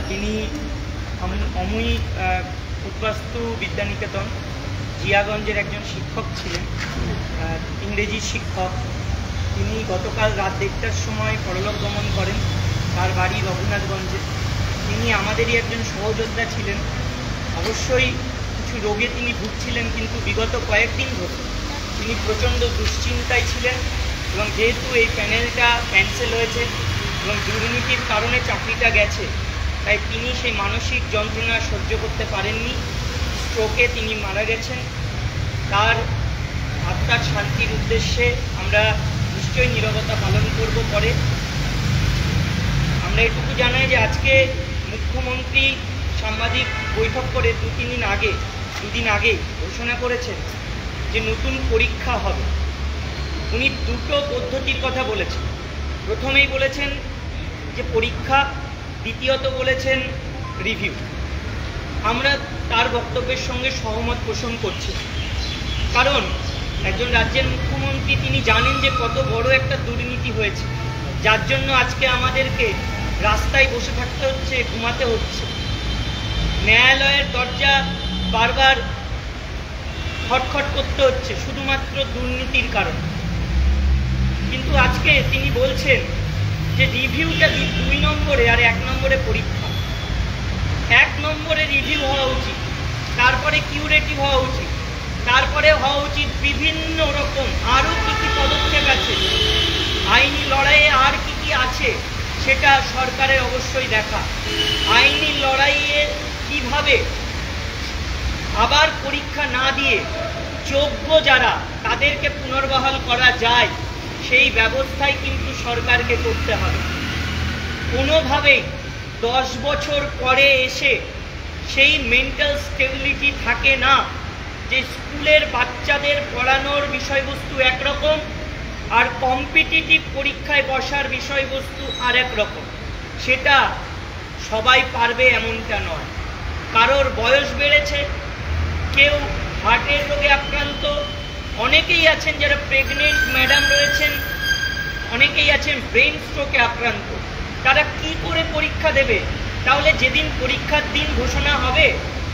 তিনি অমুই উদ্বাস্তু বিদ্যানিকেতন জিয়াগঞ্জের একজন শিক্ষক ছিলেন, ইংরেজি শিক্ষক। তিনি গতকাল রাত 1টার সময় পরলোক গমন করেন। তার বাড়ি রঘুনাথগঞ্জে। তিনি আমাদেরই একজন সহযোদ্ধা ছিলেন। অবশ্যই কিছু রোগে তিনি ভুগছিলেন, কিন্তু বিগত কয়েকদিন ধরে তিনি প্রচণ্ড দুশ্চিন্তায় ছিলেন। এবং যেহেতু এই প্যানেলটা ক্যান্সেল হয়েছে এবং দুর্নীতির কারণে চাকরিটা গেছে, তাই তিনি সেই মানসিক যন্ত্রণা সহ্য করতে পারেননি। স্ট্রোকে তিনি মারা গেছেন। তার আত্মার শান্তির উদ্দেশ্যে আমরা নিশ্চয়ই নীরবতা পালন করব। পরে আমরা এটুকু জানাই যে আজকে মুখ্যমন্ত্রী সাংবাদিক বৈঠক করে দুদিন আগে ঘোষণা করেছেন যে নতুন পরীক্ষা হবে। উনি দুটো পদ্ধতির কথা বলেছেন। প্রথমেই বলেছেন যে পরীক্ষা, দ্বিতীয়ত বলেছেন রিভিউ। আমরা তার বক্তব্যের সঙ্গে সহমত পোষণ করছি, কারণ একজন রাজ্যের মুখ্যমন্ত্রী তিনি জানেন যে কত বড় একটা দুর্নীতি হয়েছে, যার জন্য আজকে আমাদেরকে রাস্তায় বসে থাকতে হচ্ছে, ঘুমাতে হচ্ছে। ন্যায়ালয়ের দরজা বারবার খটখট করতে হচ্ছে শুধুমাত্র দুর্নীতির কারণে। কিন্তু আজকে তিনি বলছেন যে রিভিউটা 2 নম্বরে আর 1 নম্বরে পরীক্ষা। 1 নম্বরে রিভিউ হওয়া উচিত, তারপরে কিউরেটিভ হওয়া উচিত, তারপরে হওয়া উচিত বিভিন্ন রকম আরও কী কী পদক্ষেপ আছে, আইনি লড়াইয়ে আর কি কি আছে সেটা সরকারের অবশ্যই দেখা। আইনি লড়াইয়ে কিভাবে আবার পরীক্ষা না দিয়ে যোগ্য যারা তাদেরকে পুনর্বহাল করা যায় সেই ব্যবস্থাই কিন্তু সরকারকে করতে হবে। কোনোভাবেই 10 বছর পরে এসে সেই মেন্টাল স্টেবিলিটি থাকে না যে স্কুলের বাচ্চাদের পড়ানোর বিষয়বস্তু একরকম আর কম্পিটিটিভ পরীক্ষায় বসার বিষয়বস্তু আরেক রকম। সেটা সবাই পারবে এমনটা নয়। কারোর বয়স বেড়েছে, কেউ হার্টের রোগে আক্রান্ত, অনেকেই আছেন যারা প্রেগনেন্ট ম্যাডাম রয়েছেন, অনেকেই আছেন ব্রেন স্ট্রোকে আক্রান্ত। তারা কি করে পরীক্ষা দেবে? তাহলে যেদিন পরীক্ষার দিন ঘোষণা হবে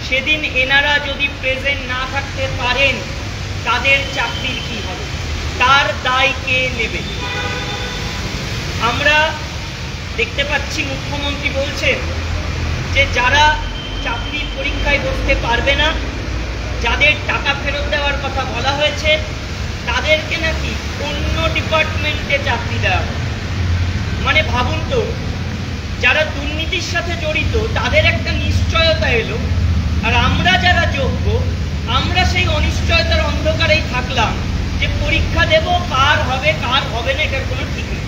সেদিন এনারা যদি প্রেজেন্ট না থাকতে পারেন তাদের চাকরির কি হবে? তার দায় কে নেবে? আমরা দেখতে পাচ্ছি মুখ্যমন্ত্রী বলছেন যে যারা চাকরির পরীক্ষায় বসতে পারবে না, যাদের টাকা ফেরত দেওয়ার কথা বলা হয়েছে, তাদেরকে নাকি অন্য ডিপার্টমেন্টে চাকরি দেওয়া হবে। মানে ভাবুন তো, যারা দুর্নীতির সাথে জড়িত তাদের একটা নিশ্চয়তা এলো, আর আমরা যারা যোগ্য আমরা সেই অনিশ্চয়তার অন্ধকারেই থাকলাম যে পরীক্ষা দেব, কার হবে কার হবে না এটার কোনো ঠিক নেই।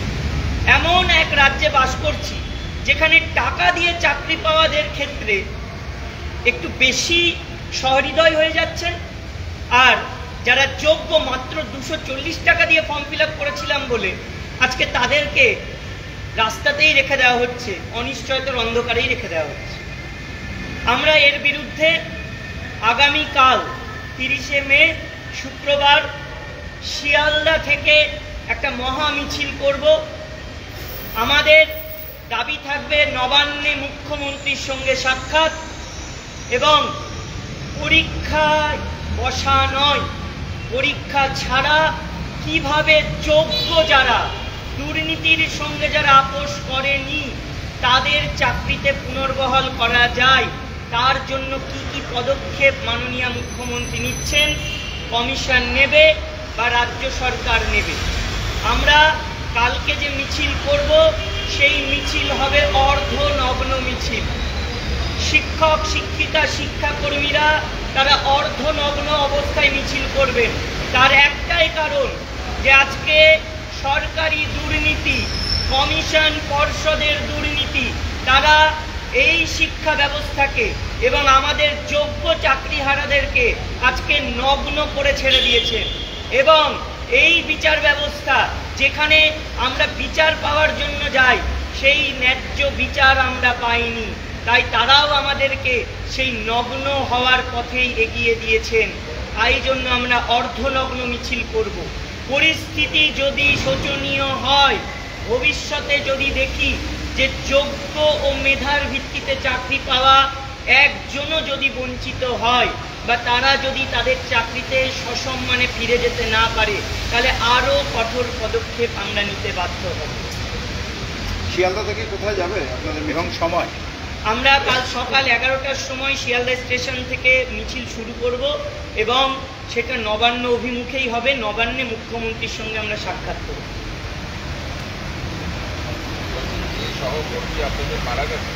এমন এক রাজ্যে বাস করছি যেখানে টাকা দিয়ে চাকরি পাওয়াদের ক্ষেত্রে একটু বেশি সহৃদয় হয়ে যাচ্ছেন, আর যারা যোগ্য মাত্র 240 টাকা দিয়ে ফর্ম ফিল আপ করেছিলাম বলে আজকে তাদেরকে রাস্তাতেই রেখে দেওয়া হচ্ছে, অনিশ্চয়তার অন্ধকারেই রেখে দেওয়া হচ্ছে। আমরা এর বিরুদ্ধে আগামীকাল 30শে মে শুক্রবার শিয়ালদা থেকে একটা মহা মিছিল করব। আমাদের দাবি থাকবে নবান্নে মুখ্যমন্ত্রীর সঙ্গে সাক্ষাৎ এবং পরীক্ষায় বসা নয়, পরীক্ষা ছাড়া কিভাবে যোগ্য যারা দুর্নীতির সঙ্গে যারা আপোষ করেনি তাদের চাকরিতে পুনর্বহাল করা যায়, তার জন্য কি কি পদক্ষেপ মাননীয় মুখ্যমন্ত্রী নিচ্ছেন, কমিশন নেবে বা রাজ্য সরকার নেবে। আমরা কালকে যে মিছিল করব সেই মিছিল হবে অর্ধনগ্ন মিছিল। শিক্ষক শিক্ষিকা শিক্ষাকর্মীরা তারা অর্ধনগ্ন অবস্থায় মিছিল করবেন। তার একটাই কারণ যে আজকে সরকারি দুর্নীতি, কমিশন পর্ষদের দুর্নীতি, তারা এই শিক্ষা ব্যবস্থাকে এবং আমাদের যোগ্য চাকরিহারাদেরকে আজকে নগ্ন করে ছেড়ে দিয়েছে। এবং এই বিচার ব্যবস্থা যেখানে আমরা বিচার পাওয়ার জন্য যাই সেই ন্যায্য বিচার আমরা পাইনি, তাই তারাও আমাদেরকে সেই নগ্ন হওয়ার পথেই এগিয়ে দিয়েছেন। তাই জন্য আমরা অর্ধনগ্ন মিছিল করব। পরিস্থিতি যদি শোচনীয় হয়, ভবিষ্যতে যদি দেখি যে যোগ্য ও মেধার ভিত্তিতে চাকরি পাওয়া একজনও যদি বঞ্চিত হয় বা তারা যদি তাদের চাকরিতে সসম্মানে ফিরে যেতে না পারে, তাহলে আরও কঠোর পদক্ষেপ আমরা নিতে বাধ্য হব। শিয়ালদা থেকে কোথায় যাবে আপনাদের এবং সময়? আমরা কাল সকাল 11টার সময় শিয়ালদা স্টেশন থেকে মিছিল শুরু করব এবং সেটা নবান্ন অভিমুখেই হবে। নবান্নে মুখ্যমন্ত্রীর সঙ্গে আমরা সাক্ষাৎ করব। সহকর্মী আপনাদের মারা গেছে,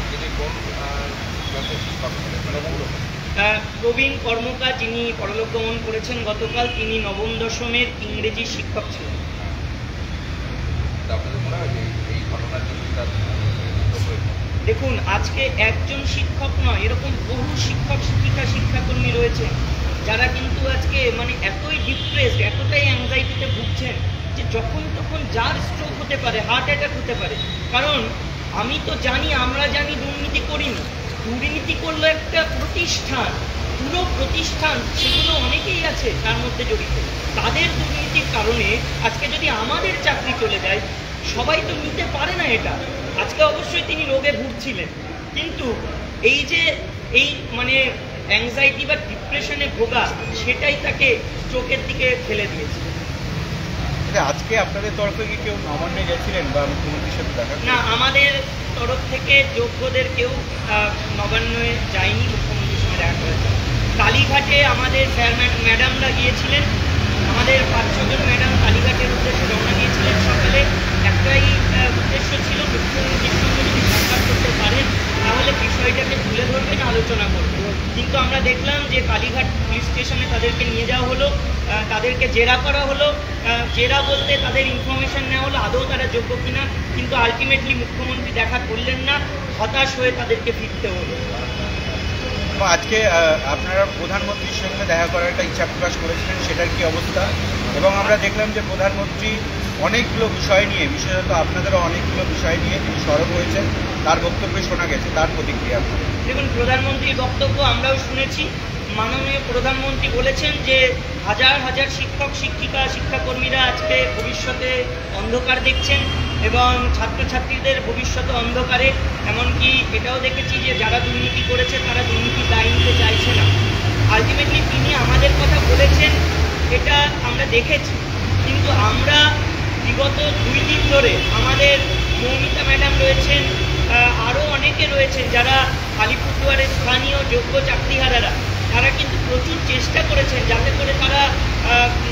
তিনি কোন প্রবীণ কর্মকার, যিনি পরলোক গমন করেছেন গতকাল, তিনি নবম দশমের ইংরেজি শিক্ষক ছিলেন। আপনাদের মনে হয় এই ঘটনার জন্য দেখুন, আজকে একজন শিক্ষক নয়, এরকম বহু শিক্ষক শিক্ষিকা শিক্ষাকর্মী রয়েছে যারা কিন্তু আজকে মানে এতই ডিপ্রেসড, এতটাই অ্যাংজাইটিতে ভুগছেন যে যখন তখন যার স্ট্রোক হতে পারে, হার্ট অ্যাটাক হতে পারে। কারণ আমি তো জানি, আমরা জানি দুর্নীতি করিনি, দুর্নীতি করলো একটা প্রতিষ্ঠান, পুরো প্রতিষ্ঠান, সেগুলো অনেকেই আছে তার মধ্যে জড়িত। তাদের দুর্নীতির কারণে আজকে যদি আমাদের চাকরি চলে যায়, সবাই তো নিতে পারে না এটা। আজকে অবশ্যই তিনি রোগে ভুগছিলেন, কিন্তু এই যে এই মানে অ্যাংজাইটি বা ডিপ্রেশনে ভোগা, সেটাই তাকে স্ট্রোকের দিকে ফেলে দিয়েছে। আজকে আপনাদের তরফে কি কেউ নবান্নে গেছিলেন বা মুখ্যমন্ত্রীর সাথে দেখা? না, আমাদের তরফ থেকে যোগ্যদের কেউ নবান্নে যায়নি, মুখ্যমন্ত্রীর সঙ্গে দেখা করেছে। কালীঘাটে আমাদের স্যার ম্যাডামরা গিয়েছিলেন, আমাদের 5-6 জন ম্যাডাম কালীঘাটের উদ্দেশ্যে রওনা দিয়েছিলেন সকালে। একটাই উদ্দেশ্য ছিল, মুখ্যমন্ত্রীর সঙ্গে যদি সাক্ষাৎ করতে পারেন তাহলে বিষয়টাকে তুলে ধরবেন, আলোচনা করবেন। কিন্তু আমরা দেখলাম যে কালীঘাট পুলিশ স্টেশনে তাদেরকে নিয়ে যাওয়া হলো, তাদেরকে জেরা করা হলো। জেরা বলতে তাদের ইনফরমেশন নেওয়া হলো আদৌ তারা যোগ্য কিনা, কিন্তু আলটিমেটলি মুখ্যমন্ত্রী দেখা করলেন না, হতাশ হয়ে তাদেরকে ফিরতে হলো। আজকে আপনারা প্রধানমন্ত্রীর সঙ্গে দেখা করার একটা ইচ্ছা প্রকাশ করেছিলেন, সেটার কি অবস্থা? এবং আমরা দেখলাম যে প্রধানমন্ত্রী অনেকগুলো বিষয় নিয়ে, বিশেষত আপনাদেরও অনেকগুলো বিষয় নিয়ে তিনি সরব হয়েছেন, তার বক্তব্যে শোনা গেছে, তার প্রতিক্রিয়া। দেখুন, প্রধানমন্ত্রীর বক্তব্য আমরাও শুনেছি। মাননীয় প্রধানমন্ত্রী বলেছেন যে হাজার হাজার শিক্ষক শিক্ষিকা শিক্ষাকর্মীরা আজকে ভবিষ্যতে অন্ধকার দেখছেন এবং ছাত্রছাত্রীদের ভবিষ্যতে অন্ধকারে। এমনকি এটাও দেখেছি যে যারা দুর্নীতি করেছে তারা দুর্নীতির দায় নিতে চাইছে না। আলটিমেটলি তিনি আমাদের কথা বলেছেন, এটা আমরা দেখেছি। কিন্তু আমরা বিগত 2 দিন ধরে আমাদের মৌমিতা ম্যাডাম রয়েছেন, আরও অনেকে রয়েছেন যারা আলিপুরদুয়ারের স্থানীয় যোগ্য চাকরিহারারা, তারা কিন্তু প্রচুর চেষ্টা করেছেন যাতে করে তারা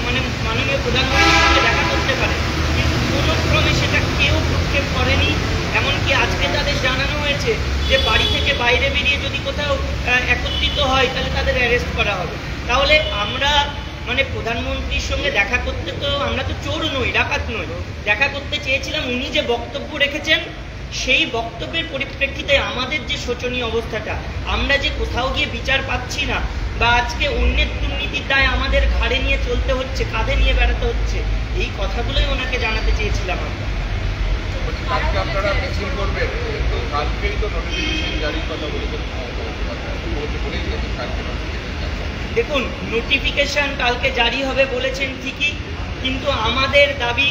মানে মাননীয় প্রধানমন্ত্রীর সঙ্গে দেখা করতে পারে, কিন্তু কোনো ক্রমে সেটা কেউ ভ্রুক্ষেপ করেনি। এমনকি আজকে তাদের জানানো হয়েছে যে বাড়ি থেকে বাইরে বেরিয়ে যদি কোথাও একত্রিত হয় তাহলে তাদের অ্যারেস্ট করা হবে। তাহলে আমরা মানে প্রধানমন্ত্রীর সঙ্গে দেখা করতে, তো আমরা তো চোর নই, ডাকাত নই, দেখা করতে চেয়েছিলাম। উনি যে বক্তব্য রেখেছেন সেই বক্তব্যের পরিপ্রেক্ষিতে আমাদের যে শোচনীয় অবস্থাটা, আমরা যে কোথাও গিয়ে বিচার পাচ্ছি না বা আজকে অন্যের দুর্নীতির দায় আমাদের ঘাড়ে নিয়ে চলতে হচ্ছে, কাঁধে নিয়ে বেড়াতে হচ্ছে, এই কথাগুলোই ওনাকে জানাতে চেয়েছিলাম আমরা। কালকে আপনারা মিছিল করবেন, তো কালকেই তো নোটিফিকেশন জারির কথা বলেছেন। দেখুন, নোটিফিকেশন কালকে জারি হবে বলেছেন ঠিকই, কিন্তু আমাদের দাবি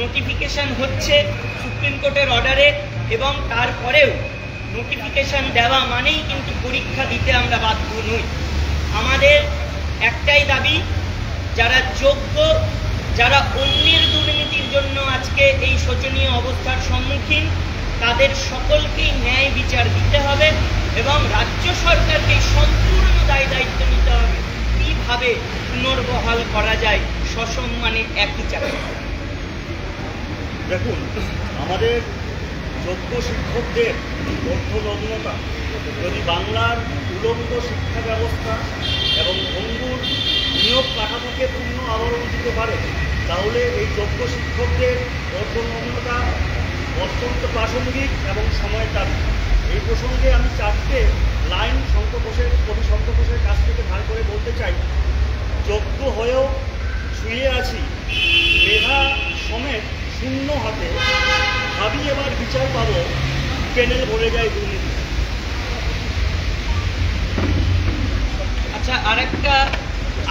নোটিফিকেশন হচ্ছে সুপ্রিম কোর্টের অর্ডারে, এবং তারপরেও নোটিফিকেশন দেওয়া মানেই কিন্তু পরীক্ষা দিতে আমরা বাধ্য নই। আমাদের একটাই দাবি, যারা যোগ্য, যারা অন্যের দুর্নীতির জন্য আজকে এই শোচনীয় অবস্থার সম্মুখীন, তাদের সকলকেই ন্যায় বিচার দিতে হবে এবং রাজ্য সরকারকে সম্পূর্ণ দায় দায়িত্ব নিতে হবে কীভাবে পুনর্বহাল করা যায় সসম্মানে একই চাকরি। দেখুন, আমাদের যোগ্য শিক্ষকদের অর্থনগ্নতা যদি বাংলার উলঙ্গ শিক্ষা ব্যবস্থা এবং ভঙ্গুর নিয়োগ কাঠামোকে পূর্ণ আবরণ দিতে পারে, তাহলে এই যোগ্য শিক্ষকদের অর্থনগ্নতা অত্যন্ত প্রাসঙ্গিক এবং সময়ের দাবি। এই প্রসঙ্গে আমি 4টে লাইন কবি শঙ্কর ঘোষের কাছ থেকে ধার করে বলতে চাই। যোগ্য হয়েও শুয়ে আছি মেধা সমেত শূন্য হাতে, ভাবি এবার বিচার পাবো, প্যানেল ভরে যায় দুর্নীতি। আচ্ছা,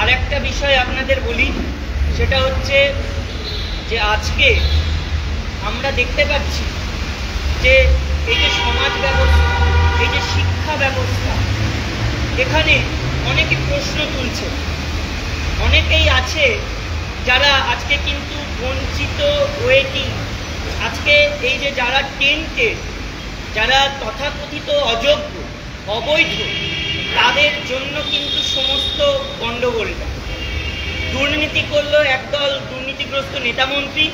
আরেকটা বিষয় আপনাদের বলি, সেটা হচ্ছে যে আজকে আমরা দেখতে পাচ্ছি যে এই যে সমাজ ব্যবস্থা, এই যে শিক্ষা ব্যবস্থা, এখানে অনেকে প্রশ্ন তুলছে। অনেকেই আছে যারা আজকে কিন্তু বঞ্চিত, ওয়েটিং, আজকে এই যে যারা টেন্টেড, যারা তথাকথিত অযোগ্য, অবৈধ, তাদের জন্য কিন্তু সমস্ত গণ্ডগোলটা। দুর্নীতি করলো একদল দুর্নীতিগ্রস্ত নেতামন্ত্রী,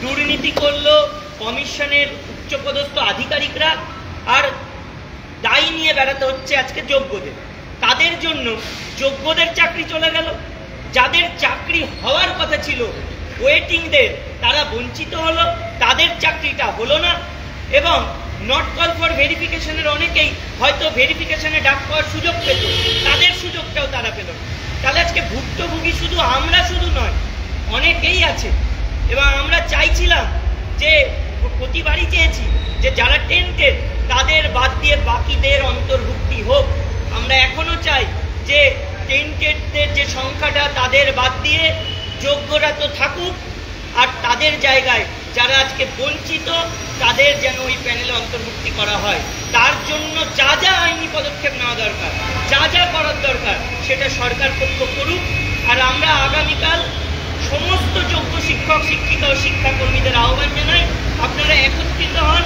দুর্নীতি করলো কমিশনের উচ্চপদস্থ আধিকারিকরা, আর দায়ী নিয়ে বেড়াতে হচ্ছে আজকে যোগ্যদের। তাদের জন্য যোগ্যদের চাকরি চলে গেল, যাদের চাকরি হওয়ার কথা ছিল ওয়েটিংদের, তারা বঞ্চিত হলো, তাদের চাকরিটা হলো না। এবং নট কল ফর ভেরিফিকেশনের অনেকেই হয়তো ভেরিফিকেশনে ডাক পাওয়ার সুযোগ পেত, তাদের সুযোগটাও তারা পেল না। তাহলে আজকে ভুক্তভোগী শুধু আমরা শুধু নয়, অনেকেই আছে। এবং আমরা চাইছিলাম যে, প্রতিবারই চেয়েছি যে যারা টেন্টেড তাদের বাদ দিয়ে বাকিদের অন্তর্ভুক্তি হোক। আমরা এখনো চাই যে টেন্টেডদের যে সংখ্যাটা তাদের বাদ দিয়ে যোগ্যরা তো থাকুক, আর তাদের জায়গায় যারা আজকে বঞ্চিত তাদের যেন ওই প্যানেলে অন্তর্ভুক্তি করা হয়। তার জন্য যা যা আইনি পদক্ষেপ নেওয়া দরকার, যা যা করার দরকার, সেটা সরকার পক্ষ করুক। আর আমরা আগামীকাল সমস্ত যোগ্য শিক্ষক, শিক্ষিকা ও শিক্ষাকর্মীদের আহ্বান জানাই, আপনারা একত্রিত হন।